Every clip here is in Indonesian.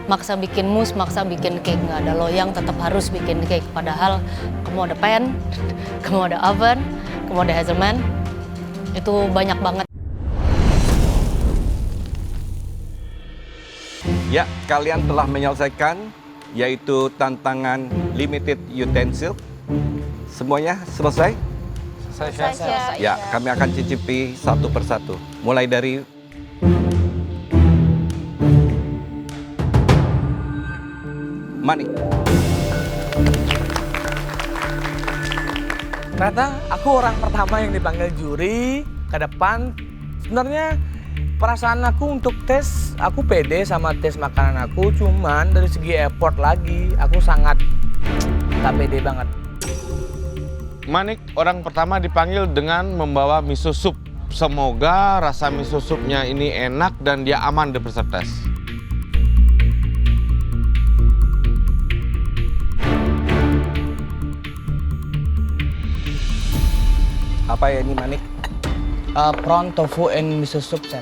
maksa bikin mousse, maksa bikin cake. Nggak ada loyang, tetap harus bikin cake. Padahal kamu ada pan, kamu ada oven, kamu ada Hazelman. Itu banyak banget. Ya, kalian telah menyelesaikan, yaitu tantangan limited utensil. Semuanya selesai? Selesai. Ya, kami akan cicipi satu persatu. Mulai dari Manik. Ternyata aku orang pertama yang dipanggil juri ke depan. Sebenarnya perasaan aku untuk tes, aku pede sama tes makanan aku. Cuman dari segi effort lagi, aku sangat gak pede banget. Manik orang pertama dipanggil dengan membawa miso soup. Semoga rasa miso soupnya ini enak dan dia aman di peserta tes. Apa ya ini, Manik? Prawn, tofu, and miso soup, chef.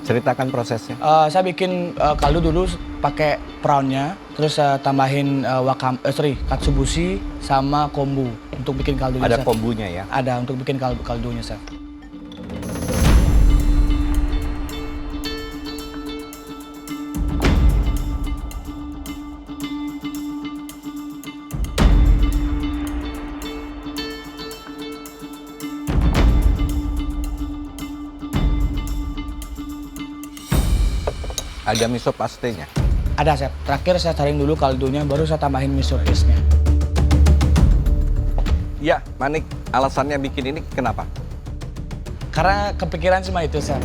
Ceritakan prosesnya. Saya bikin kaldu dulu pakai prawnnya, terus tambahin katsubushi sama kombu untuk bikin kaldunya. Ada chef. kombunya ya? Ada untuk bikin kaldunya, chef. Ada miso pastenya. Ada, chef. Terakhir saya cariin dulu kaldunya, baru saya tambahin miso paste-nya. Ya, Manik, alasannya bikin ini kenapa? Karena kepikiran cuma itu, chef.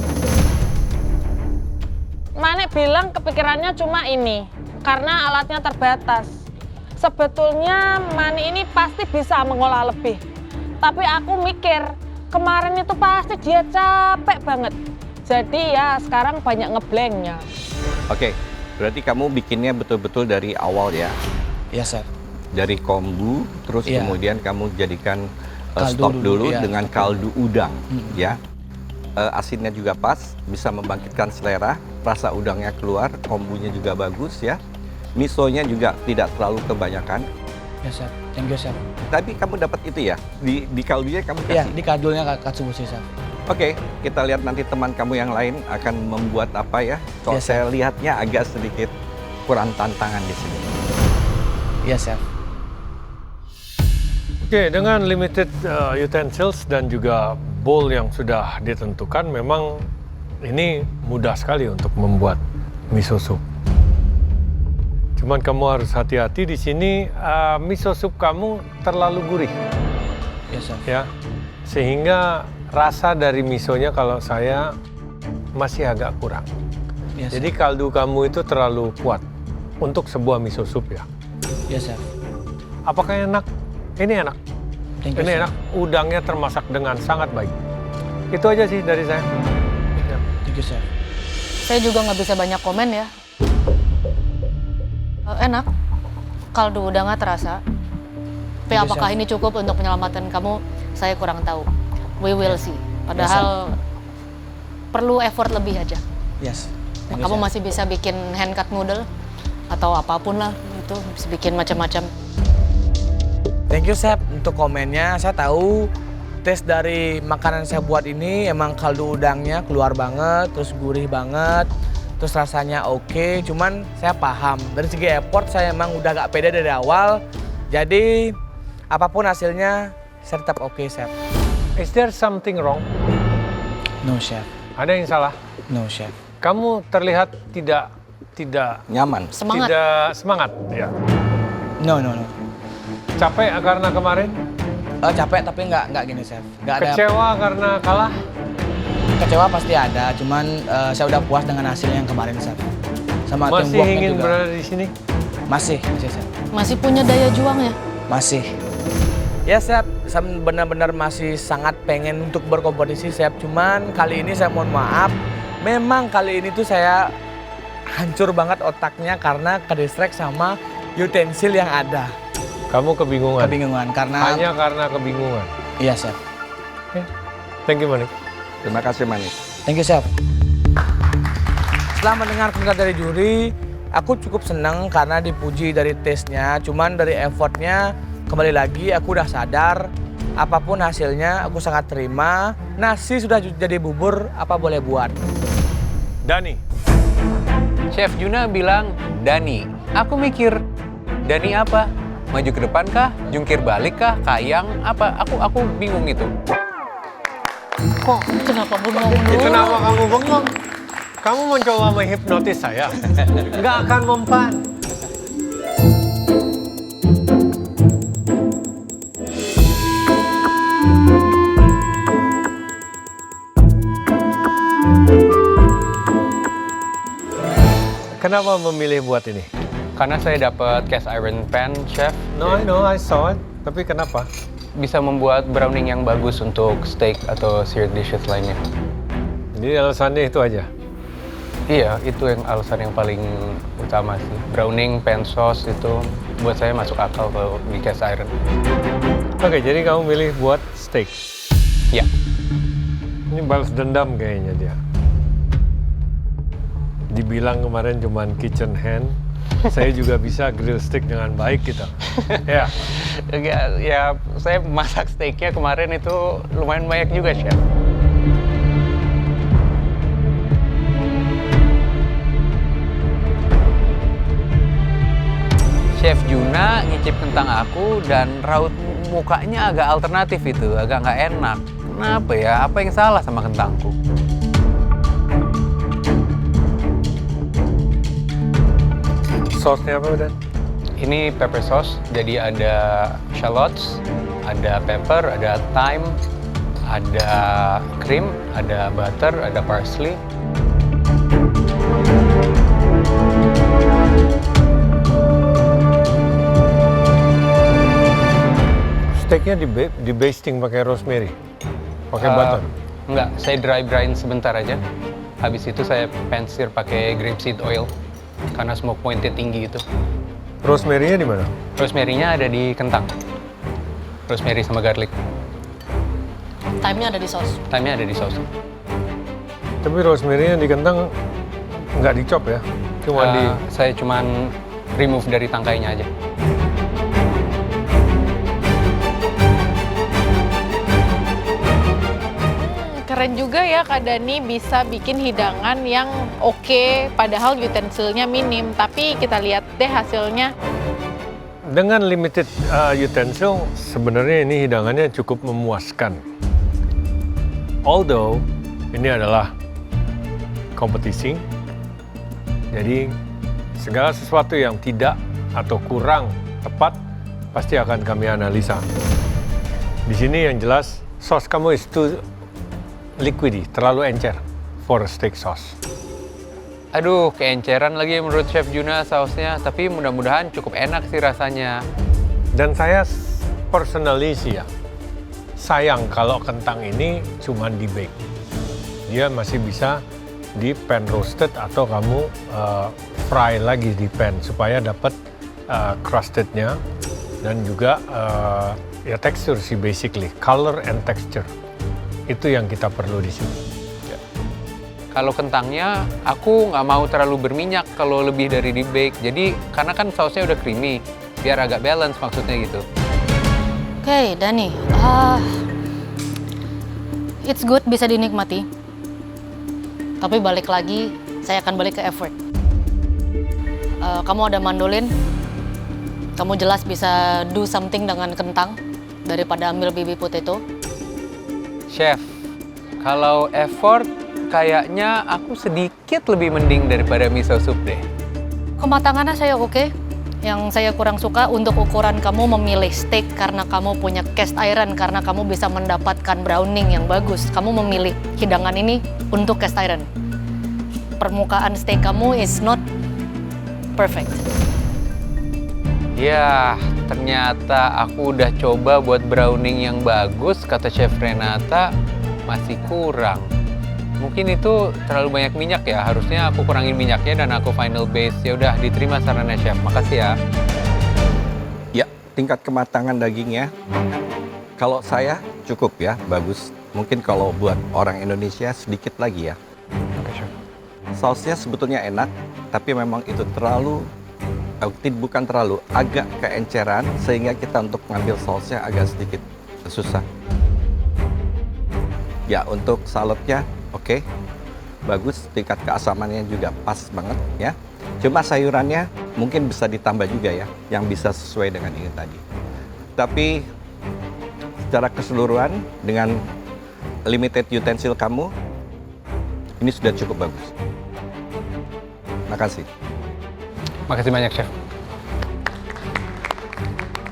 Manik bilang kepikirannya cuma ini, karena alatnya terbatas. Sebetulnya Manik ini pasti bisa mengolah lebih. Tapi aku mikir, kemarin itu pasti dia capek banget. Jadi ya sekarang banyak ngeblanknya. Oke, berarti kamu bikinnya betul-betul dari awal ya? Iya, chef. Dari kombu, terus Iya. kemudian kamu jadikan Kaldu stok dulu, dulu iya. dengan kaldu udang, ya. Asinnya juga pas, bisa membangkitkan selera, rasa udangnya keluar, kombunya juga bagus ya. Misonya juga tidak terlalu kebanyakan. Ya, chef. Thank you, chef. Tapi kamu dapat itu ya, di kaldunya kamu Iya, kasih. di kaldunya katsubushi, chef. Oke, kita lihat nanti teman kamu yang lain akan membuat apa ya. Kalau Yes, saya lihatnya agak sedikit kurang tantangan di sini. Iya, chef. Oke, dengan limited utensils dan juga bowl yang sudah ditentukan, memang ini mudah sekali untuk membuat miso soup. Cuman kamu harus hati-hati di sini, miso soup kamu terlalu gurih, Iya, chef. ya, sehingga rasa dari misonya kalau saya masih agak kurang. Iya, chef. Jadi kaldu kamu itu terlalu kuat untuk sebuah miso soup ya. Iya, chef. Apakah enak? Ini enak. Thank you, Ini chef. enak. Udangnya termasak dengan sangat baik. Itu aja sih dari saya. Ya. Thank you, chef. Saya juga nggak bisa banyak komen ya. Enak, kaldu udangnya terasa. Tapi Iya, apakah chef. ini cukup untuk menyelamatkan kamu? Saya kurang tahu. We will see. Padahal perlu effort lebih aja. Yes. Thank you, Kamu chef. masih bisa bikin hand cut noodle atau apapun lah itu, bisa bikin macam-macam. Thank you, chef, untuk komennya. Saya tahu tes dari makanan saya buat ini emang kaldu udangnya keluar banget, terus gurih banget, terus rasanya oke. Cuman saya paham dari segi effort saya emang udah gak pede dari awal. Jadi apapun hasilnya saya tetap oke, chef. Is there something wrong? No, chef. Ada yang salah? No, chef. Kamu terlihat tidak Nyaman. Semangat. tidak semangat, ya. No. Capek karena kemarin? Capek tapi nggak gini, chef. Nggak ada Kecewa karena kalah? kecewa pasti ada. Cuman saya udah puas dengan hasil yang kemarin, chef. Sama Masih teamworknya ingin juga. berada di sini? Masih, chef. Masih punya daya juang ya? Masih. Ya, chef, saya benar-benar masih sangat pengen untuk berkompetisi, chef. Cuman kali ini saya mohon maaf, memang kali ini tuh saya hancur banget otaknya karena kedistract sama utensil yang ada. Kamu kebingungan? Kebingungan karena... Hanya karena kebingungan? Iya, chef. Oke. Thank you, Manik. Terima kasih, Manik. Thank you, chef. Setelah mendengar komentar dari juri, aku cukup senang karena dipuji dari taste-nya. Cuman dari effortnya, kembali lagi aku udah sadar apapun hasilnya aku sangat terima. Nasi sudah jadi bubur, apa boleh buat. Dani, Chef Juna bilang Dani. Aku mikir, Dani apa? Maju ke depan kah? Jungkir balik kah? Kayang apa? Aku bingung itu. kok Kenapa bengong dulu? kenapa kamu bengong? Kamu mencoba menghipnotis saya? Nggak akan mempan. Kenapa memilih buat ini? Karena saya dapat cast iron pan, Chef. No, I know, I saw it. Tapi kenapa? Bisa membuat browning yang bagus untuk steak atau seared dishes lainnya. Jadi alasannya itu aja. Iya, itu yang alasan yang paling utama sih. Browning, pan sauce itu buat saya masuk akal kalau di cast iron. Oke, jadi kamu milih buat steak. Ya, Ini balas dendam kayaknya dia. Dibilang kemarin cuman kitchen hand, saya juga bisa grill steak dengan baik gitu. Ya, ya saya masak steaknya kemarin itu lumayan banyak juga, Chef. Chef Juna ngicip kentang aku dan raut mukanya agak alternatif itu, agak nggak enak. Kenapa ya? Apa yang salah sama kentangku? sausnya apa Dan? Ini pepper sauce, jadi ada shallots, ada pepper, ada thyme, ada cream, ada butter, ada parsley. Steaknya di basting pakai rosemary, pakai butter. Enggak, saya dry brine sebentar aja. Habis itu saya pan sear pakai grapeseed oil karena smoke point-nya tinggi itu. Rosemary-nya di mana? Rosemary-nya ada di kentang. Rosemary sama garlic. Time-nya ada di saus. Thyme-nya ada di saus. Tapi rosemary-nya di kentang nggak dicop ya? Cuma Saya cuman remove dari tangkainya aja. Keren juga ya Kak Dani bisa bikin hidangan yang oke, padahal utensilnya minim. Tapi kita lihat deh hasilnya. Dengan limited utensil, sebenarnya ini hidangannya cukup memuaskan. Although ini adalah kompetisi, jadi segala sesuatu yang tidak atau kurang tepat pasti akan kami analisa. Di sini yang jelas, sos kamu itu liquidy, terlalu encer for a steak sauce. Aduh, keenceran lagi menurut Chef Juna sausnya, tapi mudah-mudahan cukup enak sih rasanya. Dan saya personally sih ya, sayang kalau kentang ini cuma di bake. Dia masih bisa di pan roasted atau kamu fry lagi di pan supaya dapat crustednya dan juga ya tekstur sih basically, color and texture. Itu yang kita perlu di sini. Kalau kentangnya, aku nggak mau terlalu berminyak kalau lebih dari di bake. Jadi, karena kan sausnya udah creamy, biar agak balance maksudnya gitu. Oke, Dani. It's good, bisa dinikmati. Tapi balik lagi, saya akan balik ke effort. Kamu ada mandolin, kamu jelas bisa do something dengan kentang daripada ambil baby potato. Chef, kalau effort, kayaknya aku sedikit lebih mending daripada miso soup deh. Kematangannya saya oke. Yang saya kurang suka untuk ukuran kamu memilih steak karena kamu punya cast iron, karena kamu bisa mendapatkan browning yang bagus. Kamu memilih hidangan ini untuk cast iron. Permukaan steak kamu is not perfect. Ya, ternyata aku udah coba buat browning yang bagus, kata Chef Renata, masih kurang. Mungkin itu terlalu banyak minyak ya, harusnya aku kurangin minyaknya dan aku final base. Ya udah, diterima sarannya Chef, makasih ya. Ya, tingkat kematangan dagingnya, kalau saya cukup ya, bagus. Mungkin kalau buat orang Indonesia sedikit lagi ya. Oke, Chef. Sausnya sebetulnya enak, tapi memang itu bukan terlalu, agak keenceran sehingga kita untuk mengambil sausnya agak sedikit susah. Ya, untuk saladnya oke, bagus, tingkat keasamannya juga pas banget ya. Cuma sayurannya mungkin bisa ditambah juga ya, yang bisa sesuai dengan ini tadi. Tapi secara keseluruhan dengan limited utensil kamu, ini sudah cukup bagus. Makasih. Makasih banyak, Chef.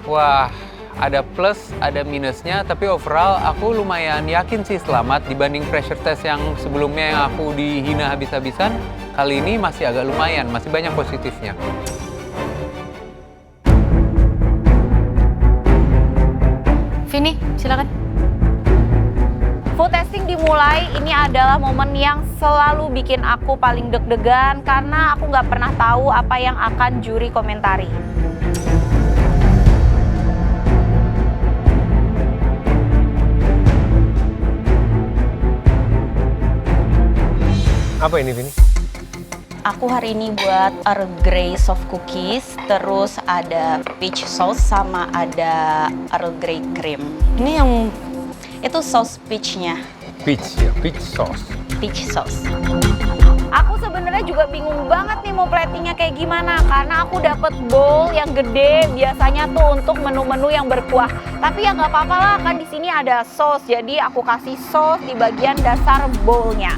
Wah, ada plus, ada minusnya, tapi overall aku lumayan yakin sih selamat dibanding pressure test yang sebelumnya yang aku dihina habis-habisan. Kali ini masih agak lumayan, masih banyak positifnya. Vini, silakan. Food testing dimulai, ini adalah momen yang selalu bikin aku paling deg-degan karena aku nggak pernah tahu apa yang akan juri komentari. Apa ini, Vini? Aku hari ini buat Earl Grey soft cookies, terus ada peach sauce sama ada Earl Grey cream. Ini yang Itu sauce peachnya, Peach ya, peach sauce. peach sauce. Aku sebenarnya juga bingung banget nih mau platingnya kayak gimana karena aku dapet bowl yang gede biasanya tuh untuk menu-menu yang berkuah. Tapi ya nggak apa-apa lah kan di sini ada sauce, jadi aku kasih sauce di bagian dasar bowlnya.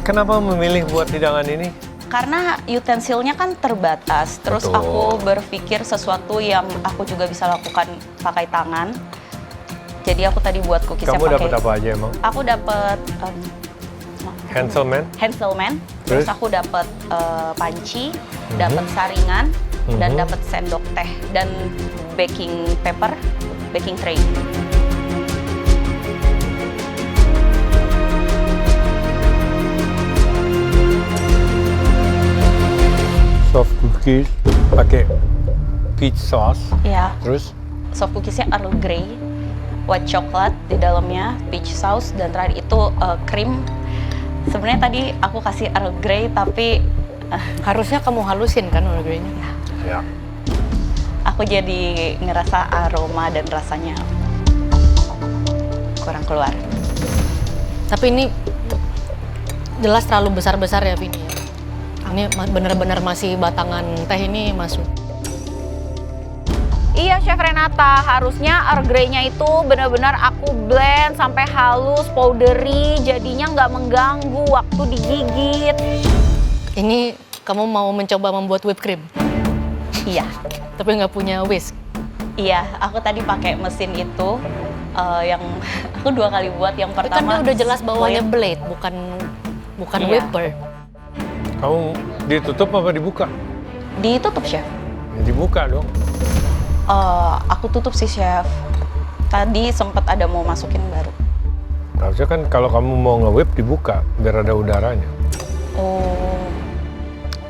Kenapa memilih buat hidangan ini? Karena utensilnya kan terbatas, terus Betul. aku berpikir sesuatu yang aku juga bisa lakukan pakai tangan. Jadi aku tadi buat cookiesnya Kamu pakai. dapat apa aja emang? Aku dapat Hanselman? Hanselman, terus Terus? aku dapat panci, dapat saringan, dan dapat sendok teh dan baking paper, baking tray. Soft cookies, pakai peach sauce. Ya, Terus soft cookiesnya Earl Grey, white chocolate di dalamnya, peach sauce, dan terakhir itu krim. Sebenarnya tadi aku kasih Earl Grey, tapi harusnya kamu halusin kan Earl Grey-nya. ya. aku jadi ngerasa aroma dan rasanya kurang keluar. Tapi ini jelas terlalu besar-besar ya Vini. Ini benar-benar masih batangan teh ini masuk. Iya Chef Renata, harusnya Earl Grey-nya itu benar-benar aku blend sampai halus, powdery, jadinya nggak mengganggu waktu digigit. Ini kamu mau mencoba membuat whipped cream, Iya, tapi nggak punya whisk. iya, aku tadi pakai mesin itu yang aku 2 kali buat. Yang Tapi kan pertama dia udah jelas bawahnya blend. blade, bukan Iya. whipper. Kamu ditutup apa dibuka? Ditutup Chef. Ya, dibuka dong. Aku tutup sih Chef. Tadi sempat ada mau masukin baru. Harusnya kan kalau kamu mau nge-whip dibuka biar ada udaranya. Oh,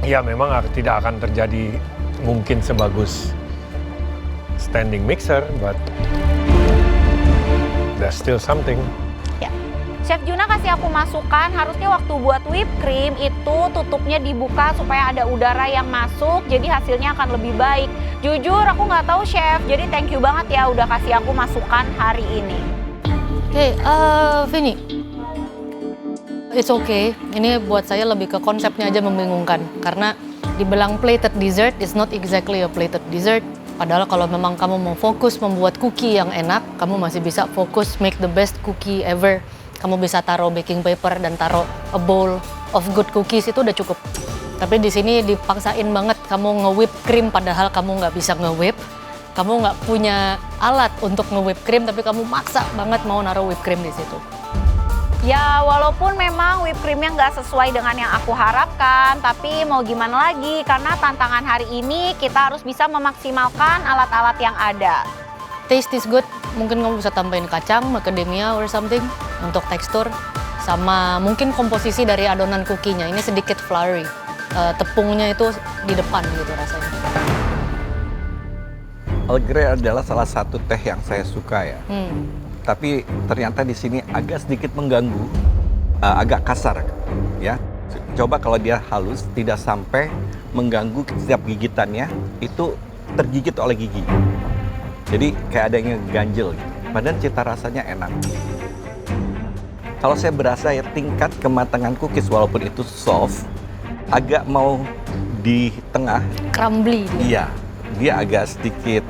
Ya memang tidak akan terjadi mungkin sebagus standing mixer, but there's still something. ya. Chef Juna kasih aku masukan, harusnya waktu buat whipped cream itu tutupnya dibuka supaya ada udara yang masuk, jadi hasilnya akan lebih baik. Jujur aku nggak tahu Chef, jadi thank you banget ya udah kasih aku masukan hari ini. Oke, Vini. It's okay. Ini buat saya lebih ke konsepnya aja membingungkan. Karena dibilang plated dessert is not exactly a plated dessert. Padahal kalau memang kamu mau fokus membuat cookie yang enak, kamu masih bisa fokus make the best cookie ever. Kamu bisa taruh baking paper dan taruh a bowl of good cookies, itu udah cukup. Tapi di sini dipaksain banget kamu nge-whip cream padahal kamu nggak bisa nge-whip. Kamu nggak punya alat untuk nge-whip cream, tapi kamu maksa banget mau naruh whip cream di situ. Ya walaupun memang whipped creamnya nggak sesuai dengan yang aku harapkan, tapi mau gimana lagi karena tantangan hari ini kita harus bisa memaksimalkan alat-alat yang ada. Taste is good, mungkin kamu bisa tambahin kacang, macadamia or something untuk tekstur. Sama mungkin komposisi dari adonan cookie-nya, ini sedikit floury. Tepungnya itu di depan gitu rasanya. Earl Grey adalah salah satu teh yang saya suka ya. Tapi ternyata di sini agak sedikit mengganggu, agak kasar ya. Coba kalau dia halus, tidak sampai mengganggu setiap gigitannya, itu tergigit oleh gigi. Jadi kayak ada yang ganjel gitu. Padahal cita rasanya enak. Kalau saya berasa ya tingkat kematangan cookies walaupun itu soft, agak mau di tengah. Crumbly dia. Iya, dia agak sedikit,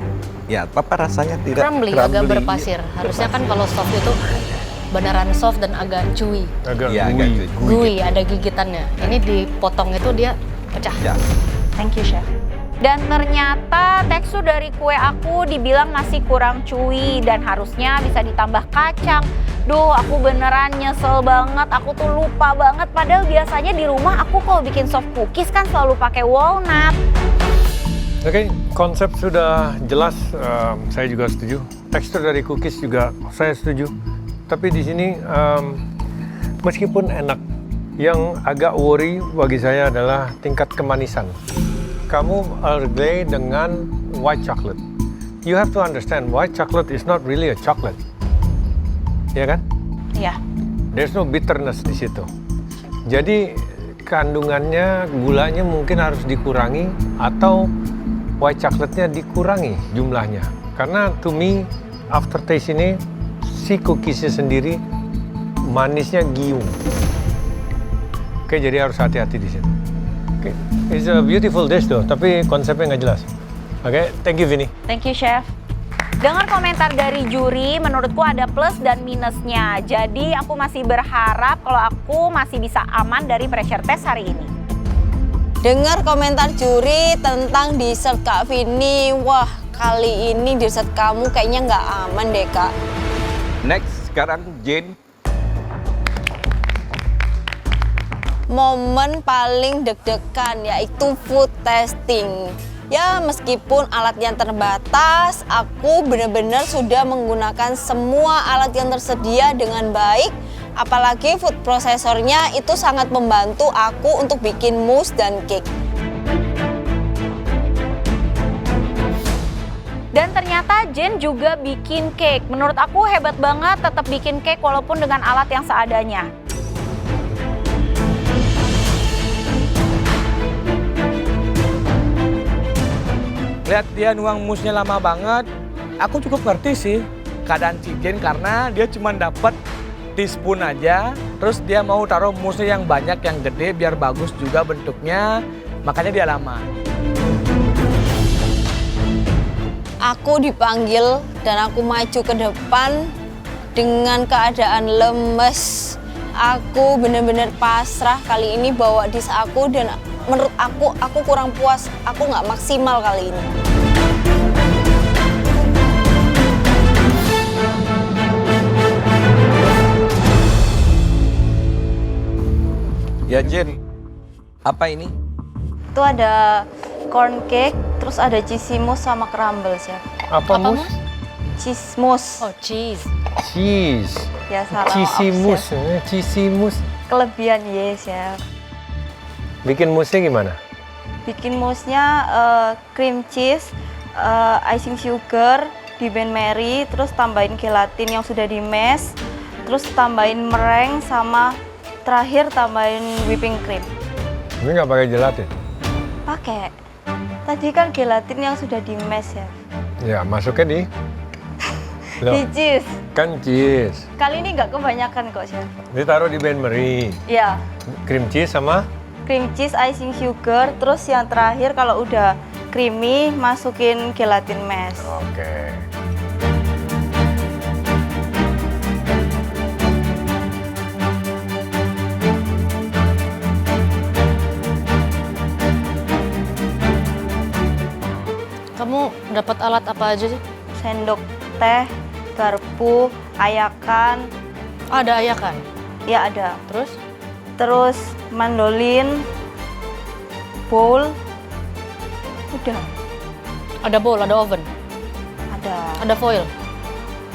ya apa rasanya tidak Crumbly, agak berpasir. Harusnya kan kalau soft itu beneran soft dan agak chewy. Agak Iya, agak gooey. Gooey, ada gigitannya. Ini dipotong itu dia pecah. Ya. Thank you, Chef. Dan ternyata tekstur dari kue aku dibilang masih kurang chewy dan harusnya bisa ditambah kacang. Duh, aku beneran nyesel banget. Aku tuh lupa banget. Padahal biasanya di rumah aku kalau bikin soft cookies kan selalu pakai walnut. Oke, konsep sudah jelas. Saya juga setuju. Tekstur dari cookies juga saya setuju. Tapi di sini meskipun enak, yang agak worry bagi saya adalah tingkat kemanisan. Kamu Earl Grey dengan white chocolate. You have to understand, white chocolate is not really a chocolate. Ya kan? Iya. There's no bitterness di situ. Jadi kandungannya, gulanya mungkin harus dikurangi atau white chocolate-nya dikurangi jumlahnya. Karena to me, aftertaste ini, si cookiesnya sendiri manisnya giung. Oke, jadi harus hati-hati di situ. Oke, it's a beautiful dish though, tapi konsepnya nggak jelas. Oke, thank you Vini. Thank you, Chef. Dengar komentar dari juri, menurutku ada plus dan minusnya. Jadi aku masih berharap kalau aku masih bisa aman dari pressure test hari ini. Dengar komentar juri tentang dessert Kak Vini. Wah, kali ini dessert kamu kayaknya nggak aman deh, Kak. Next, sekarang Jane. Momen paling deg-degan yaitu food testing. Ya, meskipun alatnya terbatas, aku benar-benar sudah menggunakan semua alat yang tersedia dengan baik. Apalagi food prosesornya itu sangat membantu aku untuk bikin mousse dan cake. Dan ternyata Jen juga bikin cake. Menurut aku hebat banget tetap bikin cake walaupun dengan alat yang seadanya. Lihat dia nuang mousse-nya lama banget. Aku cukup ngerti sih keadaan Cijen karena dia cuma dapat teaspoon aja. Terus dia mau taruh mousse-nya yang banyak, yang gede biar bagus juga bentuknya. Makanya dia lama. Aku dipanggil dan aku maju ke depan dengan keadaan lemes. Aku benar-benar pasrah kali ini bawa dish aku dan menurut aku kurang puas. Aku nggak maksimal kali ini. Ya Jen, apa ini? Itu ada corn cake, terus ada cheesy mousse sama crumble, Chef. Apa mousse? Cheese mousse. Oh, cheese. Cheese. Ya salah. Cheesy maaf, mousse. Chef. Cheesy mousse. Kelebihan ya, Chef. Bikin mousse-nya gimana? Bikin mousse-nya cream cheese, icing sugar, di Ben Mary, terus tambahin gelatin yang sudah di mash, terus tambahin meringue sama terakhir tambahin whipping cream. Ini nggak pakai gelatin? Pakai. Tadi kan gelatin yang sudah di mash ya. Ya, masuknya di? Loh, Di cheese. kan cheese. Kali ini nggak kebanyakan kok, Chef. Ditaruh di Ben Marie. Ya, Cream cheese sama? cream cheese, icing sugar, terus yang terakhir kalau udah creamy masukin gelatin mash. Oke. Kamu dapat alat apa aja sih? Sendok teh, garpu, ayakan, Ada ayakan. ya ada. Terus? Terus mandolin, bowl, udah Ada bowl, ada oven, ada. ada foil,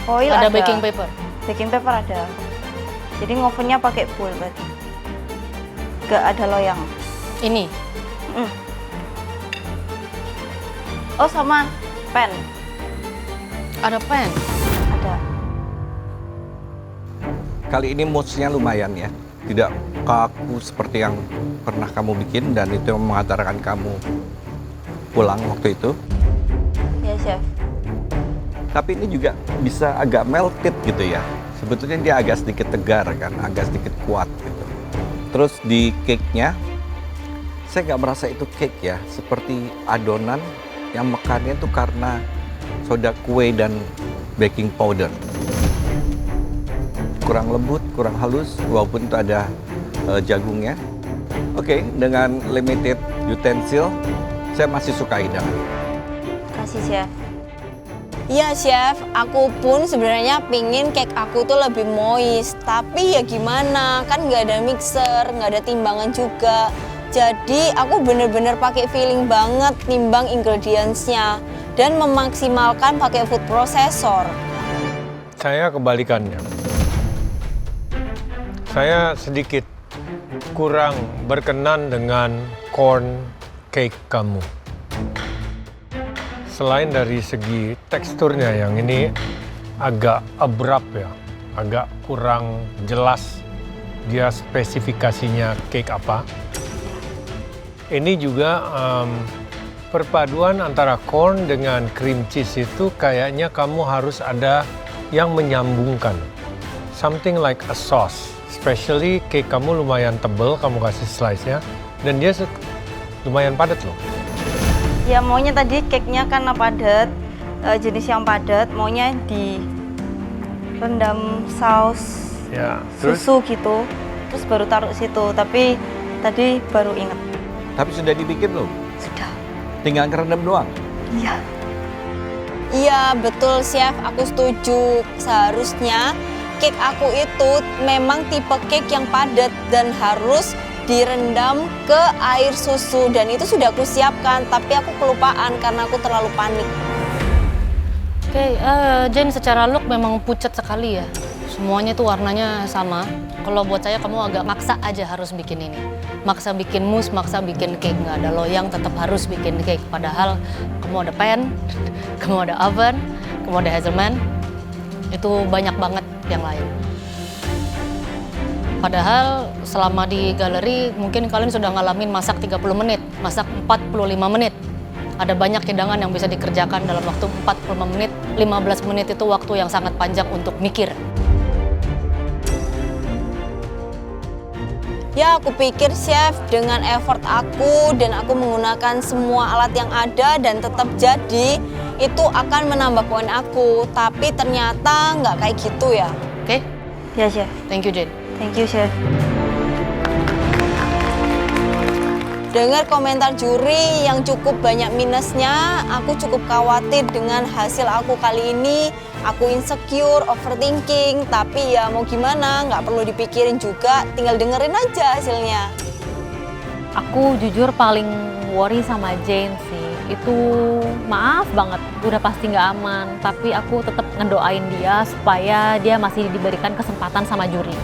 Foil ada ada. baking paper. Baking paper ada. Jadi ngovennya pakai bowl berarti. Gak ada loyang. Ini. Oh sama pen Ada pan. ada. Kali ini mousse-nya lumayan ya. tidak kaku seperti yang pernah kamu bikin dan itu yang mengantarkan kamu pulang waktu itu. Ya, Chef. Tapi ini juga bisa agak melted gitu ya. Sebetulnya dia agak sedikit tegar kan, agak sedikit kuat gitu. Terus di cake-nya, saya nggak merasa itu cake ya, seperti adonan yang mekannya itu karena soda kue dan baking powder. Kurang lembut, kurang halus, walaupun itu ada jagungnya. Oke, dengan limited utensil, saya masih suka hidangan. Kasih, Chef. Iya, Chef. Aku pun sebenarnya pingin cake aku tuh lebih moist. Tapi ya gimana, kan nggak ada mixer, nggak ada timbangan juga. Jadi aku bener-bener pakai feeling banget nimbang ingredients-nya dan memaksimalkan pakai food processor. Saya kebalikannya. Saya sedikit kurang berkenan dengan corn cake kamu. Selain dari segi teksturnya yang ini agak abrupt ya, agak kurang jelas dia spesifikasinya cake apa. Ini juga perpaduan antara corn dengan cream cheese itu kayaknya kamu harus ada yang menyambungkan. Something like a sauce. Especially cake kamu lumayan tebal, kamu kasih slice-nya. Dan dia lumayan padat loh. Ya maunya tadi cake-nya karena padat, jenis yang padat, maunya di rendam saus Ya, terus susu gitu. Terus baru taruh situ, tapi tadi baru inget. Tapi sudah dibikin belum? Sudah. Tinggal ngerendam doang? Iya. Iya, betul, Chef. Aku setuju. Seharusnya cake aku itu memang tipe cake yang padat dan harus direndam ke air susu. Dan itu sudah aku siapkan, tapi aku kelupaan karena aku terlalu panik. Oke, Jen secara look memang pucat sekali ya. Semuanya tuh warnanya sama. Kalau buat saya kamu agak maksa aja harus bikin ini. Maksa bikin mousse, maksa bikin cake. Nggak ada loyang, tetap harus bikin cake. Padahal kamu ada pan, kamu ada oven, kamu ada hazelman. Itu banyak banget yang lain. Padahal selama di galeri mungkin kalian sudah ngalamin masak 30 menit, masak 45 menit. Ada banyak hidangan yang bisa dikerjakan dalam waktu 45 menit, 15 menit itu waktu yang sangat panjang untuk mikir. Ya, aku pikir, Chef, dengan effort aku dan aku menggunakan semua alat yang ada dan tetap jadi, itu akan menambah poin aku. Tapi ternyata nggak kayak gitu ya. Oke? Ya, Chef. Thank you, Jen. Thank you, Chef. Dengar komentar juri yang cukup banyak minusnya, aku cukup khawatir dengan hasil aku kali ini. Aku insecure, overthinking, tapi ya mau gimana, nggak perlu dipikirin juga, tinggal dengerin aja hasilnya. Aku jujur paling worry sama Jane sih. Itu maaf banget, udah pasti nggak aman. Tapi aku tetap ngedoain dia supaya dia masih diberikan kesempatan sama juri.